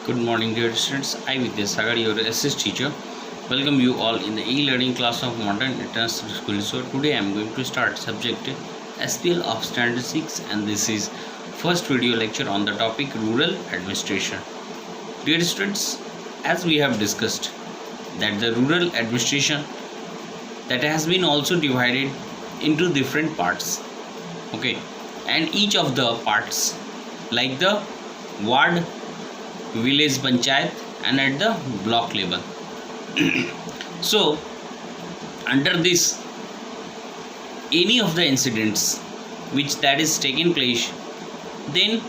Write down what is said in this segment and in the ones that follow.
Good morning, dear students. I Vidya Sagar, your SS teacher. Welcome you all in the e-learning class of Modern International School. So today I am going to start subject SPL of Standard 6, and this is first video lecture on the topic Rural Administration. Dear students, as we have discussed that the rural administration that has been also divided into different parts. Okay, and each of the parts like the ward, village panchayat and at the block level. So under this, any of the incidents which that is taken place, then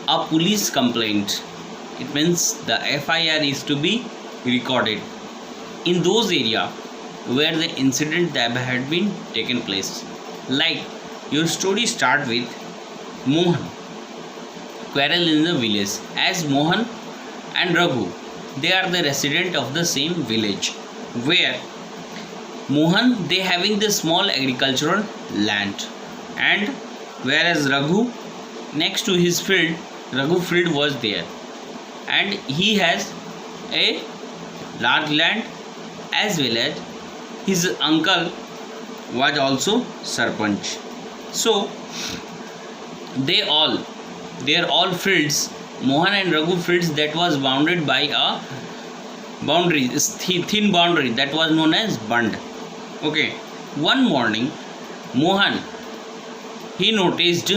a police complaint, it means the FIR is to be recorded in those area where the incident that had been taken place. Like your story start with Mohan quarrel in the village, as Mohan and Raghu, they are the resident of the same village, where Mohan, they having the small agricultural land, and whereas Raghu, next to his field, Raghu field was there, and he has a large land, as well as his uncle was also Sarpanch. So they are all fields, Mohan and Raghu fields, that was bounded by a boundary, thin boundary, that was known as bund. Okay, one morning Mohan, he noticed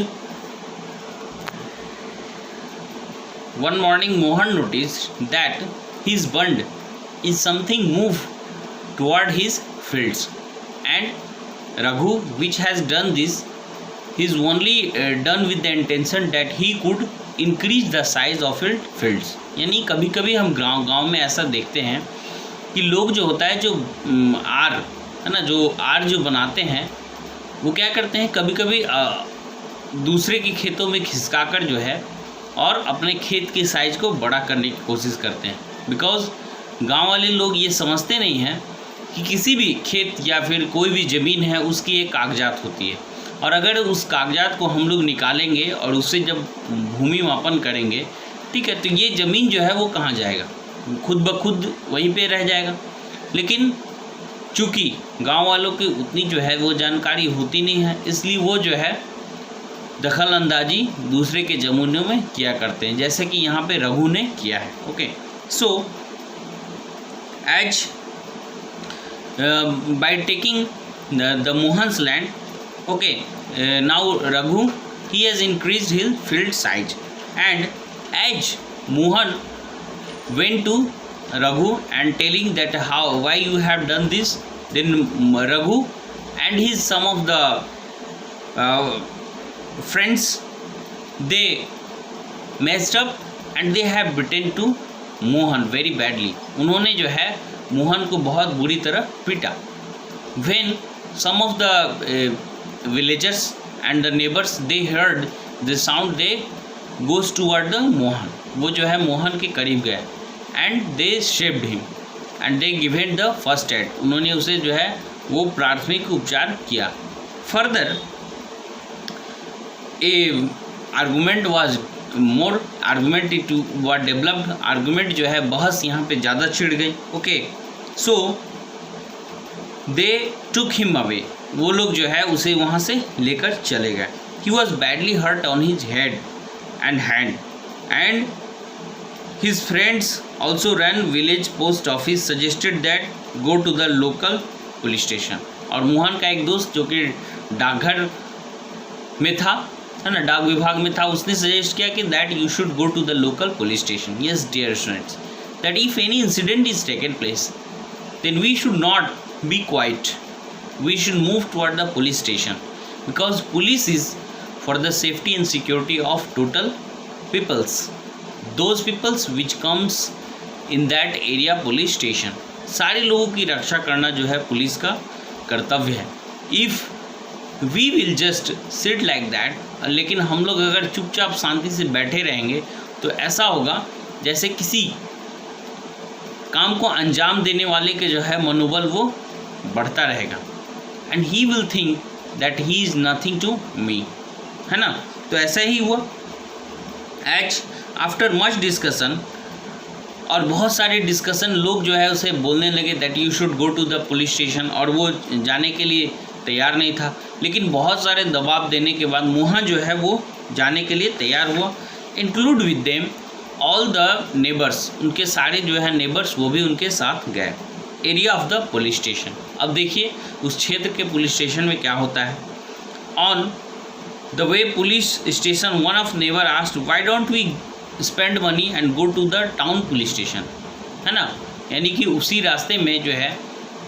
that his bund is something moved toward his fields, and Raghu, which has done this, he is only done with the intention that he could increase the size of it fields. यानी कभी कभी हम गांव में ऐसा देखते हैं कि लोग जो होता है, जो आर है ना, जो आर जो बनाते हैं, वो क्या करते हैं, कभी कभी दूसरे के खेतों में खिसकाकर जो है और अपने खेत के साइज को बड़ा करने की कोशिश करते हैं। बिकॉज गांव वाले लोग ये समझते नहीं हैं कि किसी भी खेत या फिर कोई भी ज़मीन है, उसकी एक कागजात होती है, और अगर उस कागजात को हम लोग निकालेंगे और उससे जब भूमि मापन करेंगे, ठीक है, तो ये ज़मीन जो है वो कहाँ जाएगा, खुद ब खुद वहीं पे रह जाएगा। लेकिन चूँकि गांव वालों की उतनी जो है वो जानकारी होती नहीं है, इसलिए वो जो है दखल अंदाजी दूसरे के ज़मीनों में किया करते हैं, जैसे कि यहाँ पे रघु ने किया है। Okay, so as by taking the Mohan's land, okay, now Raghu, he has increased his field size, and as Mohan went to Raghu and telling that why you have done this, then Raghu and his some of the friends, they messed up and they have beaten to Mohan very badly. उन्होंने जो है मोहन को बहुत बुरी तरह पीटा. When some of the villagers and the neighbors, they heard the sound, they goes toward the Mohan. वो जो है मोहन के करीब गए, and they saved him and they given the first aid. उन्होंने उसे जो है वो प्राथमिक उपचार किया. Further, a argument was more argumentative was developed. argument जो है बहस यहाँ पे ज़्यादा छिड़ गई. ओके, सो दे took him away. वो लोग जो है उसे वहाँ से लेकर चले गए. he was badly hurt on his head and hand, and his friends also ran village post office, suggested that go to the local police station. और मोहन का एक दोस्त जो कि डाकघर में था, है ना, डाक विभाग में था, उसने सजेस्ट किया कि that you should go to the local police station. Yes dear students, that if any incident is taken place, then we should not be quite, we should move toward the police station, because police is for the safety and security of total peoples, those peoples which comes in that area police station. सारे लोगों की रक्षा करना जो है police का कर्तव्य है. If we will just sit like that, लेकिन हम लोग अगर चुपचाप शांति से बैठे रहेंगे तो ऐसा होगा जैसे किसी काम को अंजाम देने वाले के जो है मनोबल वो बढ़ता रहेगा, and he will think that he is nothing to me, है ना. तो ऐसा ही हुआ. एज आफ्टर मच डिस्कशन और बहुत सारे डिस्कशन लोग जो है उसे बोलने लगे that you should go to the police station, और वो जाने के लिए तैयार नहीं था। लेकिन बहुत सारे दबाव देने के बाद मोहन जो है वो जाने के लिए तैयार हुआ। Include with them all the neighbours, उनके सारे जो है नेबर्स वो भी उनके साथ गए। Area of the police station, अब देखिए उस क्षेत्र के पुलिस स्टेशन में क्या होता है। On the way police station one of neighbour asked why don't we spend money and go to the town police station, है ना। यानी कि उसी रास्ते में जो है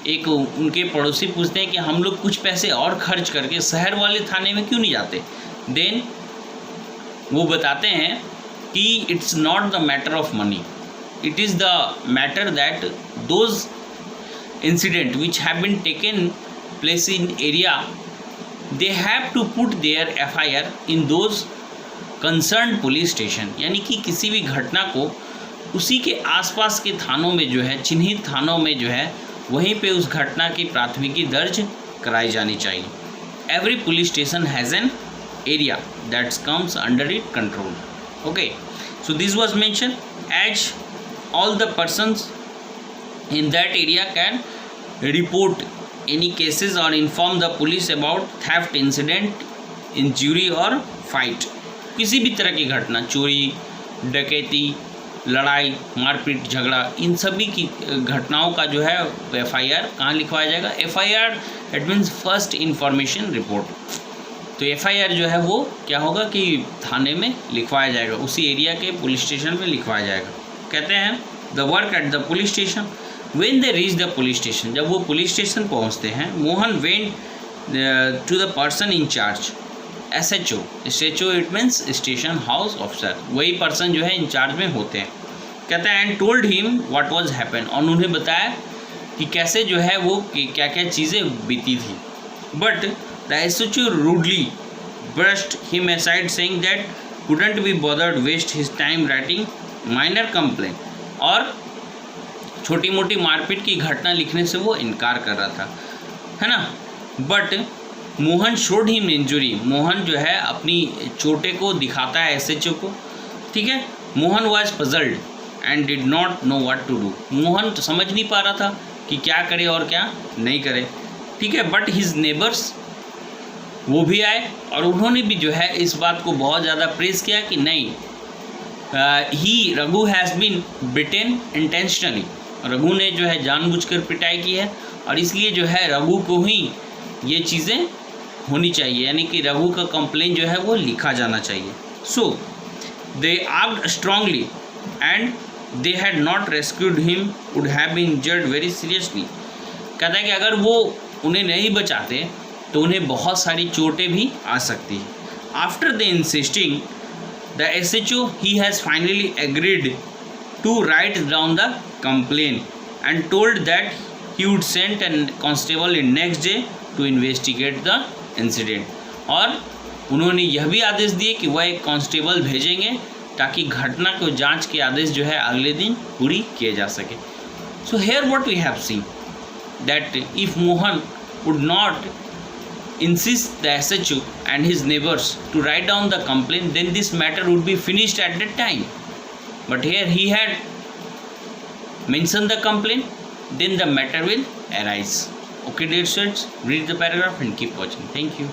एक उनके पड़ोसी पूछते हैं कि हम लोग कुछ पैसे और खर्च करके शहर वाले थाने में क्यों नहीं जाते। देन वो बताते हैं कि it's not the matter of money, it is the matter that those incident which have been taken place in area they have to put their FIR in those concern police station. यानी कि किसी भी घटना को उसी के आसपास के थानों में जो है, चिन्हित थानों में जो है, वहीं पे उस घटना की प्राथमिकी दर्ज कराई जानी चाहिए। Every police station has an area that comes under it control. Okay, so this was mention as all the persons in that area can report any cases or inform the police about theft incident, injury or fight। किसी भी तरह की घटना, चोरी, डकैती, लड़ाई, मारपीट, झगड़ा, इन सभी की घटनाओं का जो है FIR कहाँ लिखवाया जाएगा। FIR it means first information report. तो FIR जो है वो क्या होगा कि थाने में लिखवाया जाएगा, उसी एरिया के पुलिस स्टेशन में लिखवाया जाएगा। कहते हैं the work at the police station When they reach the police station, जब वो पुलिस स्टेशन पहुँचते हैं, Mohan went to the person in charge, SHO। SHO it means station house officer, वही पर्सन जो है इंचार्ज में होते हैं। कहते हैं and told him what was happen, और उन्हें बताया कि कैसे जो है वो क्या क्या चीज़ें बीती थी। But the SHO rudely brushed him aside saying that couldn't be bothered waste his time writing minor complaint, और छोटी मोटी मारपीट की घटना लिखने से वो इनकार कर रहा था, है ना। But Mohan showed him injury, Mohan जो है अपनी चोटे को दिखाता है SHO को, ठीक है। Mohan was puzzled and did not know what to do, Mohan तो समझ नहीं पा रहा था कि क्या करे और क्या नहीं करे, ठीक है। बट हिज नेबर्स वो भी आए और उन्होंने भी जो है इस बात को बहुत ज़्यादा प्रेस किया कि नहीं, he Raghu has been bitten intentionally, Raghu ने जो है जानबूझकर पिटाई की है और इसलिए जो है रघु को ही ये चीज़ें होनी चाहिए, यानी कि रघु का कंप्लेन जो है वो लिखा जाना चाहिए। So they argued strongly and they had not rescued him would have been injured very seriously. कहता है कि अगर वो उन्हें नहीं बचाते तो उन्हें बहुत सारी चोटें भी आ सकती है। After the insisting the SHO he has finally agreed to write down the complaint and told that he would send a constable in next day to investigate the incident। और उन्होंने यह भी आदेश दिए कि वह एक कांस्टेबल भेजेंगे ताकि घटना को जांच के आदेश जो है अगले दिन पूरी किए जा सके। So here what we have seen that if Mohan would not insist the SHO and his neighbors to write down the complaint, then this matter would be finished at that time. But here he had mentioned the complaint, then the matter will arise. Okay dear students, read the paragraph and keep watching. Thank you.